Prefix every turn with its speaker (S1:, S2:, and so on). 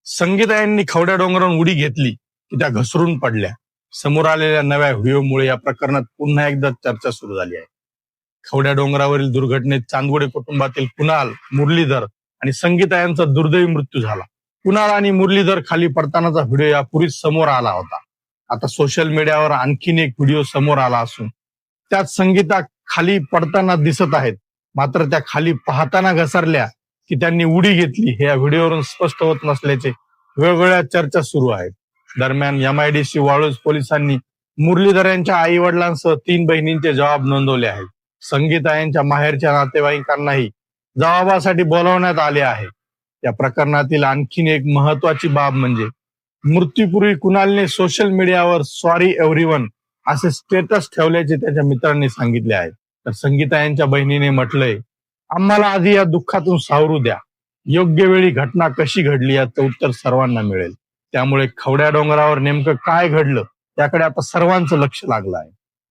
S1: संगीता यांनी खवड्या डोंगरावरून उडी घेतली की त्या घसरून पडल्या. समोर आलेल्या नव्या व्हिडिओमुळे या प्रकरणात पुन्हा एकदा चर्चा सुरू झाली आहे. खवड्या डोंगरावरील दुर्घटनेत चांदवडे कुटुंबातील कुणाल, मुरलीधर आणि संगीता यांचा दुर्दैवी मृत्यू झाला. कुणाल आणि मुरलीधर खाली पडतानाचा व्हिडिओ यापूर्वीच समोर आला होता. आता सोशल मीडियावर आणखीन एक व्हिडिओ समोर आला असून त्यात संगीता खाली पडताना दिसत आहेत, मात्र त्या खाली पाहताना घसरल्या की त्यांनी उडी घेतली हे या व्हिडिओवरून स्पष्ट होत नसल्याचे वेगवेगळ्या चर्चा सुरू आहेत. दरम्यान MIDC वाळूज पोलिसांनी मुरलीधर यांच्या आई वडिलांसह 3 बहिणींचे जबाब नोंदवले आहेत. संगीता यांच्या माहेरच्या नातेवाईकांनाही जबाबासाठी बोलावण्यात आले आहे. या प्रकरणातील आणखीन एक महत्वाची बाब म्हणजे मृत्यूपूर्वी कुणालने सोशल मीडियावर सॉरी एव्हरीवन असे स्टेटस ठेवल्याचे त्याच्या मित्रांनी सांगितले आहे. तर संगीता यांच्या बहिणीने म्हटलंय, आम्हाला आधी या दुःखातून सावरू द्या. योग्य वेळी घटना कशी घडली याचं उत्तर सर्वांना मिळेल. त्यामुळे खवड्या डोंगरावर नेमकं काय घडलं याकडे आता सर्वांचं लक्ष लागलं आहे.